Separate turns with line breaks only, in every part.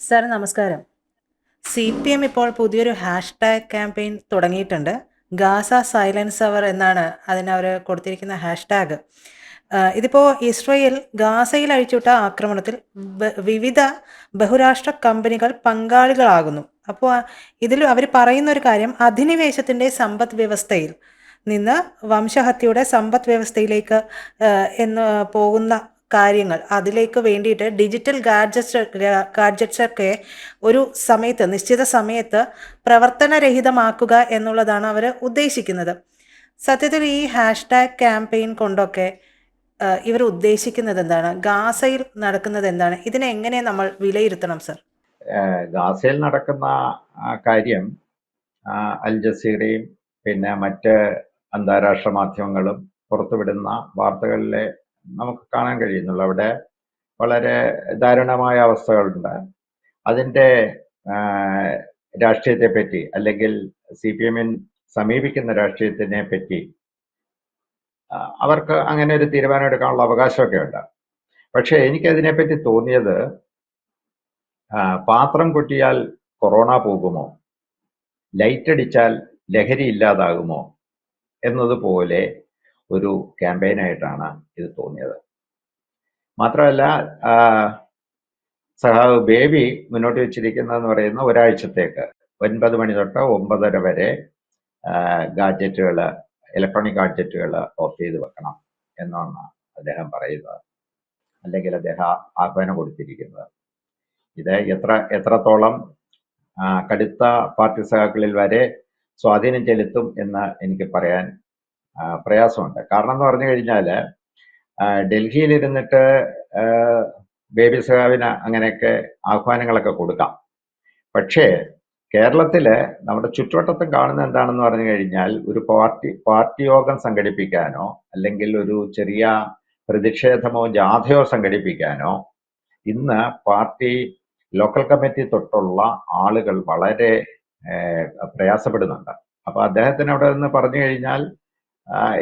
Sir നമസ്കാരം. CPM ഇപ്പോൾ പുതിയൊരു ഹാഷ്ടാഗ് ക്യാമ്പയിൻ തുടങ്ങിയിട്ടുണ്ട്. ഗാസ സൈലൻസ് അവർ എന്നാണ് അതിനവർ കൊടുത്തിരിക്കുന്ന ഹാഷ്ടാഗ്. ഇതിപ്പോൾ ഇസ്രയേൽ ഗാസയിൽ അഴിച്ചുവിട്ട ആക്രമണത്തിൽ വിവിധ ബഹുരാഷ്ട്ര കമ്പനികൾ പങ്കാളികളാകുന്നു. അപ്പോൾ ഇതിൽ അവർ പറയുന്ന ഒരു കാര്യം, അധിനിവേശത്തിൻ്റെ സമ്പദ് വ്യവസ്ഥയിൽ നിന്ന് വംശഹത്യയുടെ സമ്പദ് വ്യവസ്ഥയിലേക്ക് എന്ന് പോകുന്ന കാര്യങ്ങൾ, അതിലേക്ക് വേണ്ടിയിട്ട് ഡിജിറ്റൽ ഗാഡ്ജറ്റ്സൊക്കെ ഒരു സമയത്ത്, നിശ്ചിത സമയത്ത് പ്രവർത്തനരഹിതമാക്കുക എന്നുള്ളതാണ് അവർ ഉദ്ദേശിക്കുന്നത്. സത്യത്തിൽ ഈ ഹാഷ്ടാഗ് ക്യാമ്പയിൻ കൊണ്ടൊക്കെ ഇവർ ഉദ്ദേശിക്കുന്നത് എന്താണ്? ഗാസയിൽ നടക്കുന്നത് എന്താണ്? ഇതിനെ എങ്ങനെ നമ്മൾ വിലയിരുത്തണം സർ?
ഗാസയിൽ നടക്കുന്ന കാര്യം അൽ ജസീറയും പിന്നെ മറ്റ് അന്താരാഷ്ട്ര മാധ്യമങ്ങളും പുറത്തുവിടുന്ന വാർത്തകളിലെ നമുക്ക് കാണാൻ കഴിയുന്നുള്ളൂ. അവിടെ വളരെ ദാരുണമായ അവസ്ഥകളുണ്ട്. അതിൻ്റെ രാഷ്ട്രീയത്തെപ്പറ്റി അല്ലെങ്കിൽ CPM സമീപിക്കുന്ന രാഷ്ട്രീയത്തിനെ പറ്റി അവർക്ക് അങ്ങനെ ഒരു തീരുമാനം എടുക്കാനുള്ള അവകാശമൊക്കെ ഉണ്ട്. പക്ഷേ എനിക്കതിനെപ്പറ്റി തോന്നിയത്, പാത്രം കൊട്ടിയാൽ കൊറോണ പോകുമോ, ലൈറ്റ് അടിച്ചാൽ ലഹരി ഇല്ലാതാകുമോ എന്നതുപോലെ ഒരു ക്യാമ്പയിനായിട്ടാണ് ഇത് തോന്നിയത്. മാത്രമല്ല, സഹാവ് ബേബി മുന്നോട്ട് വെച്ചിരിക്കുന്നതെന്ന് പറയുന്ന ഒരാഴ്ചത്തേക്ക് 9 മണി തൊട്ട് 9:30 വരെ ഗാഡ്ജറ്റുകൾ, ഇലക്ട്രോണിക് ഗാഡ്ജറ്റുകൾ ഓഫ് ചെയ്ത് വെക്കണം എന്നാണ് അദ്ദേഹം പറയുന്നത്, അല്ലെങ്കിൽ അദ്ദേഹം ആഹ്വാനം കൊടുത്തിരിക്കുന്നത്. ഇത് എത്രത്തോളം കടുത്ത പാർട്ടി സഖാക്കളിൽ വരെ സ്വാധീനം ചെലുത്തും എന്ന് എനിക്ക് പറയാൻ പ്രയാസമുണ്ട്. കാരണം എന്ന് പറഞ്ഞു കഴിഞ്ഞാൽ, ഡൽഹിയിലിരുന്നിട്ട് ബേബി സഖാവിന് അങ്ങനെയൊക്കെ ആഹ്വാനങ്ങളൊക്കെ കൊടുക്കാം. പക്ഷേ കേരളത്തില് നമ്മുടെ ചുറ്റുവട്ടത്തും കാണുന്ന എന്താണെന്ന് പറഞ്ഞു കഴിഞ്ഞാൽ, ഒരു പാർട്ടി യോഗം സംഘടിപ്പിക്കാനോ അല്ലെങ്കിൽ ഒരു ചെറിയ പ്രതിഷേധമോ ജാഥയോ സംഘടിപ്പിക്കാനോ ഇന്ന് പാർട്ടി ലോക്കൽ കമ്മിറ്റി തൊട്ടുള്ള ആളുകൾ വളരെ പ്രയാസപ്പെടുന്നുണ്ട്. അപ്പൊ അദ്ദേഹത്തിന് അവിടെ നിന്ന് പറഞ്ഞു കഴിഞ്ഞാൽ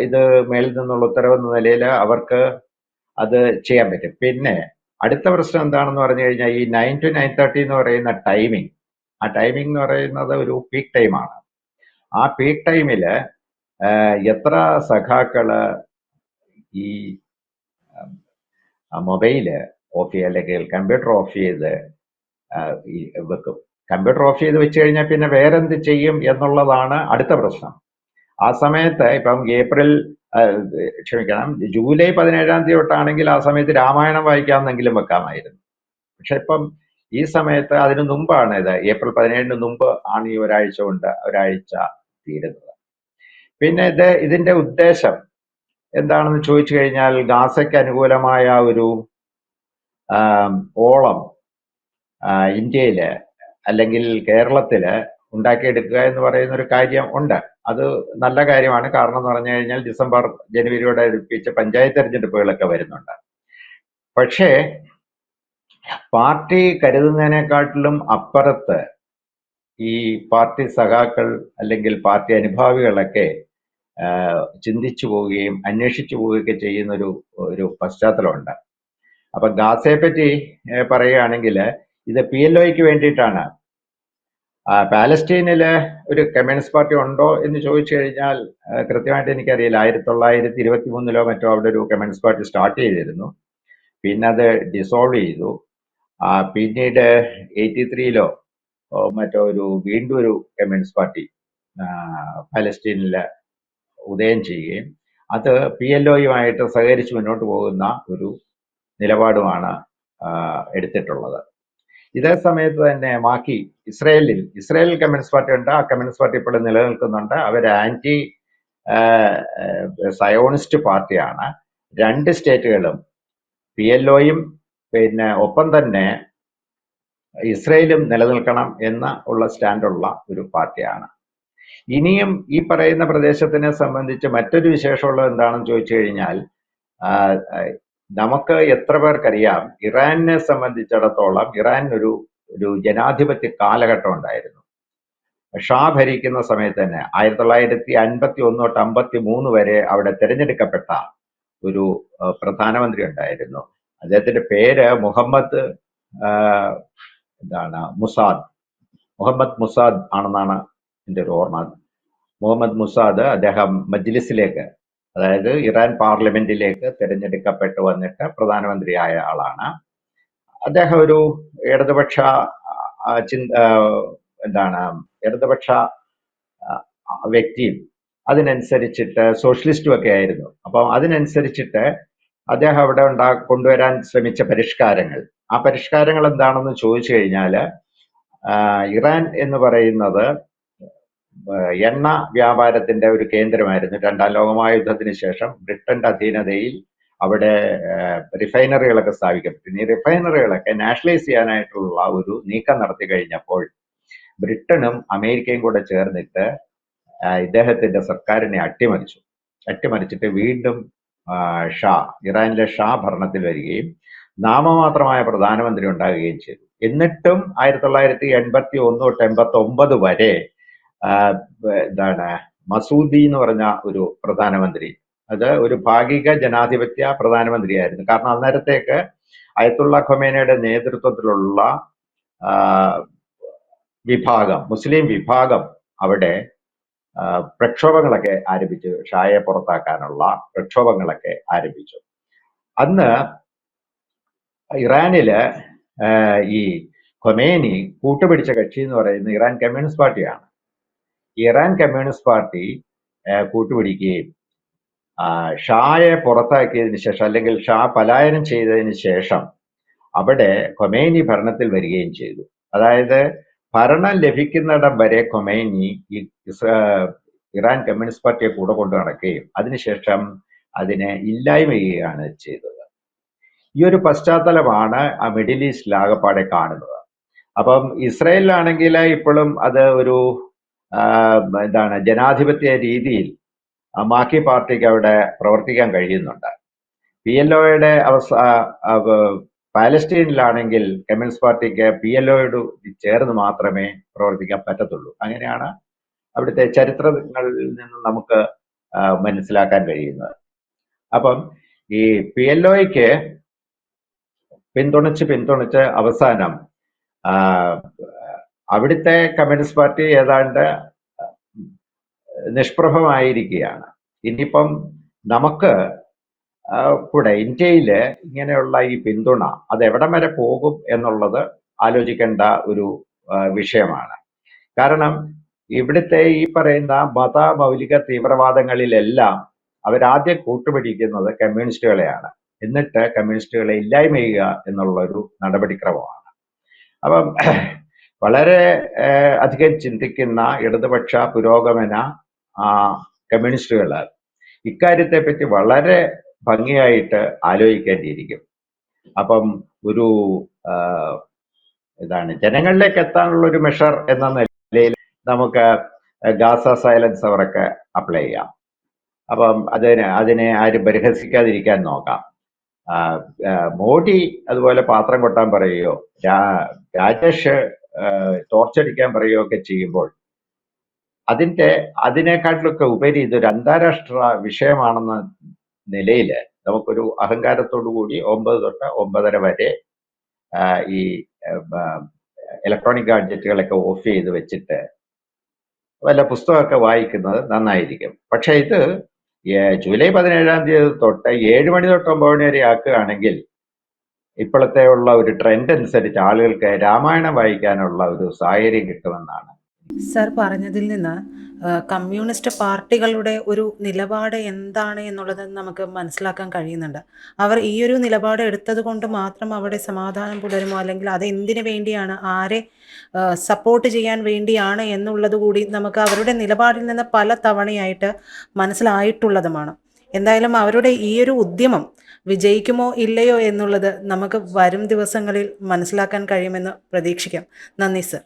ഇത് മേലിൽ നിന്നുള്ള ഉത്തരവെന്ന നിലയിൽ അവർക്ക് അത് ചെയ്യാൻ പറ്റും. പിന്നെ അടുത്ത പ്രശ്നം എന്താണെന്ന് പറഞ്ഞു കഴിഞ്ഞാൽ, ഈ 9 to 9:30 എന്ന് പറയുന്ന ടൈമിംഗ്, ആ ടൈമിംഗ് എന്ന് പറയുന്നത് ഒരു പീക്ക് ടൈമാണ്. ആ പീക്ക് ടൈമില് എത്ര സഖാക്കള് ഈ മൊബൈല് ഓഫ് ചെയ്യുക അല്ലെങ്കിൽ കമ്പ്യൂട്ടർ ഓഫ് ചെയ്ത് വെക്കും. കമ്പ്യൂട്ടർ ഓഫ് ചെയ്ത് വെച്ച് കഴിഞ്ഞാൽ പിന്നെ വേറെന്ത് ചെയ്യും എന്നുള്ളതാണ് അടുത്ത പ്രശ്നം. ആ സമയത്ത് ഇപ്പം ജൂലൈ 17-ാം തീയതി തൊട്ടാണെങ്കിൽ ആ സമയത്ത് രാമായണം വായിക്കാമെന്നെങ്കിലും വെക്കാമായിരുന്നു. പക്ഷെ ഇപ്പം ഈ സമയത്ത് അതിന് മുമ്പാണ്, ഇത് ഏപ്രിൽ 17-ന് മുമ്പ് ആണ് ഈ ഒരാഴ്ച തീരുന്നത്. പിന്നെ ഇതിന്റെ ഉദ്ദേശം എന്താണെന്ന് ചോദിച്ചു കഴിഞ്ഞാൽ, ഗാസയ്ക്ക് അനുകൂലമായ ഒരു ഓളം ഇന്ത്യയില് അല്ലെങ്കിൽ കേരളത്തില് ഉണ്ടാക്കിയെടുക്കുക എന്ന് പറയുന്ന ഒരു കാര്യം ഉണ്ട്. അത് നല്ല കാര്യമാണ്. കാരണം എന്ന് പറഞ്ഞു കഴിഞ്ഞാൽ ഡിസംബർ ജനുവരിയോടെ അടുപ്പിച്ച് പഞ്ചായത്ത് തെരഞ്ഞെടുപ്പുകളൊക്കെ വരുന്നുണ്ട്. പക്ഷേ പാർട്ടി കരുതുന്നതിനെക്കാട്ടിലും അപ്പുറത്ത് ഈ പാർട്ടി സഖാക്കൾ അല്ലെങ്കിൽ പാർട്ടി അനുഭാവികളൊക്കെ ചിന്തിച്ചു പോവുകയും അന്വേഷിച്ചു പോവുകയൊക്കെ ചെയ്യുന്ന ഒരു പശ്ചാത്തലമുണ്ട്. അപ്പൊ ഗാസയെ പറ്റി പറയുകയാണെങ്കിൽ, ഇത് PLOയ്ക്ക് വേണ്ടിയിട്ടാണ്. പാലസ്റ്റീനില് ഒരു കമ്മ്യൂണിസ്റ്റ് പാർട്ടി ഉണ്ടോ എന്ന് ചോദിച്ചു കഴിഞ്ഞാൽ കൃത്യമായിട്ട് എനിക്കറിയില്ല. 1923-ലോ മറ്റോ അവിടെ ഒരു കമ്മ്യൂണിസ്റ്റ് പാർട്ടി സ്റ്റാർട്ട് ചെയ്തിരുന്നു. പിന്നെ അത് ഡിസോൾവ് ചെയ്തു. പിന്നീട് 83-ലോ മറ്റോ വീണ്ടും ഒരു കമ്മ്യൂണിസ്റ്റ് പാർട്ടി പാലസ്റ്റീനില് ഉദയം ചെയ്യുകയും അത് PLOയുമായിട്ട് സഹകരിച്ച് മുന്നോട്ട് പോകുന്ന ഒരു നിലപാടുമാണ് എടുത്തിട്ടുള്ളത്. ഇതേ സമയത്ത് തന്നെ ഇസ്രയേൽ കമ്മ്യൂണിസ്റ്റ് പാർട്ടി ഉണ്ട്. ആ കമ്മ്യൂണിസ്റ്റ് പാർട്ടി ഇപ്പോഴും നിലനിൽക്കുന്നുണ്ട്. അവർ ആന്റി സയോണിസ്റ്റ് പാർട്ടിയാണ്. 2 സ്റ്റേറ്റുകളും PLOയും പിന്നെ ഒപ്പം തന്നെ ഇസ്രയേലും നിലനിൽക്കണം ഉള്ള സ്റ്റാൻഡുള്ള ഒരു പാർട്ടിയാണ്. ഇനിയും ഈ പറയുന്ന പ്രദേശത്തിനെ സംബന്ധിച്ച് മറ്റൊരു വിശേഷമുള്ളത് എന്താണെന്ന് ചോദിച്ചു കഴിഞ്ഞാൽ, നമുക്ക് എത്ര പേർക്കറിയാം, ഇറാനെ സംബന്ധിച്ചിടത്തോളം ഇറാൻ ഒരു ജനാധിപത്യ കാലഘട്ടം ഉണ്ടായിരുന്നു. ഷാ ഭരിക്കുന്ന സമയത്ത് തന്നെ 1951 തൊട്ട് 53 വരെ അവിടെ തിരഞ്ഞെടുക്കപ്പെട്ട ഒരു പ്രധാനമന്ത്രി ഉണ്ടായിരുന്നു. അദ്ദേഹത്തിന്റെ പേര് മുഹമ്മദ് മുസാദ്, മുഹമ്മദ് മുസാദ് ആണെന്നാണ് എൻ്റെ ഒരു ഓർമ്മ. മുഹമ്മദ് മുസാദ് അദ്ദേഹം മജ്ലിസിലേക്ക്, അതായത് ഇറാൻ പാർലമെന്റിലേക്ക് തിരഞ്ഞെടുക്കപ്പെട്ടു വന്നിട്ട് പ്രധാനമന്ത്രിയായ ആളാണ്. അദ്ദേഹം ഒരു ഇടതുപക്ഷ ഇടതുപക്ഷ വ്യക്തിയും അതിനനുസരിച്ചിട്ട് സോഷ്യലിസ്റ്റും ഒക്കെ ആയിരുന്നു. അപ്പം അതിനനുസരിച്ചിട്ട് അദ്ദേഹം അവിടെ കൊണ്ടുവരാൻ ശ്രമിച്ച പരിഷ്കാരങ്ങൾ, ആ പരിഷ്കാരങ്ങൾ എന്താണെന്ന് ചോദിച്ചു കഴിഞ്ഞാൽ, ഇറാൻ എന്ന് പറയുന്നത് എണ്ണ വ്യാപാരത്തിന്റെ ഒരു കേന്ദ്രമായിരുന്നു. രണ്ടാം ലോകമഹായുദ്ധത്തിന് ശേഷം ബ്രിട്ടന്റെ അധീനതയിൽ അവിടെ റിഫൈനറികളൊക്കെ സ്ഥാപിക്കപ്പെട്ടു. ഈ റിഫൈനറികളൊക്കെ നാഷണലൈസ് ചെയ്യാനായിട്ടുള്ള ഒരു നീക്കം നടത്തി കഴിഞ്ഞപ്പോൾ ബ്രിട്ടനും അമേരിക്കയും കൂടെ ചേർന്നിട്ട് ഇദ്ദേഹത്തിന്റെ സർക്കാരിനെ അട്ടിമറിച്ചിട്ട് വീണ്ടും ഇറാനിലെ ഷാ ഭരണത്തിൽ വരികയും നാമമാത്രമായ പ്രധാനമന്ത്രി ഉണ്ടാകുകയും ചെയ്തു. എന്നിട്ടും 1981 തൊട്ട് 89 വരെ മസൂദി എന്ന് പറഞ്ഞ ഒരു പ്രധാനമന്ത്രി, അത് ഒരു ഭാഗിക ജനാധിപത്യ പ്രധാനമന്ത്രിയായിരുന്നു. കാരണം അന്നേരത്തേക്ക് അയത്തുള്ള ഖൊമേനിയുടെ നേതൃത്വത്തിലുള്ള മുസ്ലിം വിഭാഗം അവിടെ പ്രക്ഷോഭങ്ങളൊക്കെ ആരംഭിച്ചു. ഷായെ പുറത്താക്കാനുള്ള പ്രക്ഷോഭങ്ങളൊക്കെ ആരംഭിച്ചു. അന്ന് ഇറാനില് ഈ ഖൊമേനി കൂട്ടുപിടിച്ച കക്ഷി എന്ന് പറയുന്നത് ഇറാൻ കമ്മ്യൂണിസ്റ്റ് പാർട്ടിയാണ്. ഇറാൻ കമ്മ്യൂണിസ്റ്റ് പാർട്ടി കൂട്ടുപിടിക്കുകയും ഷായെ പുറത്താക്കിയതിന് ശേഷം, അല്ലെങ്കിൽ ഷാ പലായനം ചെയ്തതിന് ശേഷം അവിടെ ഖൊമേനി ഭരണത്തിൽ വരികയും ചെയ്തു. അതായത് ഭരണം ലഭിക്കുന്നിടം വരെ ഖൊമേനി ഇറാൻ കമ്മ്യൂണിസ്റ്റ് പാർട്ടിയെ കൂടെ കൊണ്ടു നടക്കുകയും അതിനുശേഷം അതിനെ ഇല്ലായ്മ ചെയ്യുകയാണ് ചെയ്തത്. ഈ ഒരു പശ്ചാത്തലമാണ് ആ മിഡിൽ ഈസ്റ്റിൽ ആകപ്പാടെ കാണുന്നത്. അപ്പം ഇസ്രായേലിലാണെങ്കിൽ ഇപ്പോഴും അത് ഒരു ജനാധിപത്യ രീതിയിൽ മാക്കി പാർട്ടിക്ക് അവിടെ പ്രവർത്തിക്കാൻ കഴിയുന്നുണ്ട്. PLOയുടെ പാലസ്തീനിലാണെങ്കിൽ കമ്മ്യൂണിസ്റ്റ് പാർട്ടിക്ക് PLOയോട് ചേർന്ന് മാത്രമേ പ്രവർത്തിക്കാൻ പറ്റത്തുള്ളൂ. അങ്ങനെയാണ് അവിടുത്തെ ചരിത്രങ്ങളിൽ നിന്ന് നമുക്ക് മനസ്സിലാക്കാൻ കഴിയുന്നത്. അപ്പം ഈ PLOയ്ക്ക് പിന്തുണച്ച് അവസാനം അവിടുത്തെ കമ്മ്യൂണിസ്റ്റ് പാർട്ടി ഏതാണ്ട് നിഷ്പ്രഭമായിരിക്കുകയാണ്. ഇനിയിപ്പം നമുക്ക് കൂടെ ഇന്ത്യയില് ഇങ്ങനെയുള്ള ഈ പിന്തുണ അത് എവിടം വരെ പോകും എന്നുള്ളത് ആലോചിക്കേണ്ട ഒരു വിഷയമാണ്. കാരണം ഇവിടുത്തെ ഈ പറയുന്ന മൗലിക തീവ്രവാദങ്ങളിലെല്ലാം അവരാദ്യം കൂട്ടുപിടിക്കുന്നത് കമ്മ്യൂണിസ്റ്റുകളെയാണ്. എന്നിട്ട് കമ്മ്യൂണിസ്റ്റുകളെ ഇല്ലായ്മ ചെയ്യുക എന്നുള്ളൊരു നടപടിക്രമമാണ്. അപ്പം വളരെ അധികം ചിന്തിക്കുന്ന ഇടതുപക്ഷ പുരോഗമന കമ്മ്യൂണിസ്റ്റുകൾ ഇക്കാര്യത്തെ പറ്റി വളരെ ഭംഗിയായിട്ട് ആലോചിക്കേണ്ടിയിരിക്കും. അപ്പം ഒരു ജനങ്ങളിലേക്ക് എത്താനുള്ള ഒരു മെഷർ എന്ന നിലയിൽ നമുക്ക് ഗാസ സൈലൻസ് അവർക്ക് അപ്ലൈ ചെയ്യാം. അപ്പം അതിനെ ആരും പരിഹസിക്കാതിരിക്കാൻ നോക്കാം. മോഡി അതുപോലെ പാത്രം കൊട്ടാൻ പറയുകയോ രാജേഷ് ടോർച്ചടിക്കാൻ പറയുകയോ ഒക്കെ ചെയ്യുമ്പോൾ അതിനേക്കാട്ടിലൊക്കെ ഉപരി ഇതൊരു അന്താരാഷ്ട്ര വിഷയമാണെന്ന നിലയിൽ നമുക്കൊരു അഹങ്കാരത്തോടു കൂടി 9 തൊട്ട് 9:30 വരെ ഈ ഇലക്ട്രോണിക് ഗാഡ്ജറ്റുകളൊക്കെ ഓഫ് ചെയ്ത് വെച്ചിട്ട് വല്ല പുസ്തകമൊക്കെ വായിക്കുന്നത് നന്നായിരിക്കും. പക്ഷെ ഇത് ജൂലൈ 17-ാം തീയതി തൊട്ട് 7 മണി തൊട്ട് 9 മണി വരെ ആക്കുകയാണെങ്കിൽ ഇപ്പോഴത്തെ ഉള്ള ഒരു ട്രെൻഡ് അനുസരിച്ച് ആളുകൾക്ക് രാമായണം വായിക്കാനുള്ള ഒരു സാഹചര്യം കിട്ടുമെന്നാണ്.
സർ പറഞ്ഞതിൽ നിന്ന് കമ്മ്യൂണിസ്റ്റ് പാർട്ടികളുടെ ഒരു നിലപാട് എന്താണ് എന്നുള്ളത് നമുക്ക് മനസ്സിലാക്കാൻ കഴിയുന്നുണ്ട്. അവർ ഈ ഒരു നിലപാട് എടുത്തത് കൊണ്ട് മാത്രം അവിടെ സമാധാനം പുലരുമോ, അല്ലെങ്കിൽ അത് എന്തിനു വേണ്ടിയാണ്, ആരെ സപ്പോർട്ട് ചെയ്യാൻ വേണ്ടിയാണ് എന്നുള്ളത് കൂടി നമുക്ക് അവരുടെ നിലപാടിൽ നിന്ന് പല തവണയായിട്ട് മനസ്സിലായിട്ടുള്ളതുമാണ്. എന്തായാലും അവരുടെ ഈ ഒരു ഉദ്യമം വിജയിക്കുമോ ഇല്ലയോ എന്നുള്ളത് നമുക്ക് വരും ദിവസങ്ങളിൽ മനസ്സിലാക്കാൻ കഴിയുമെന്ന് പ്രതീക്ഷിക്കാം. നന്ദി സർ.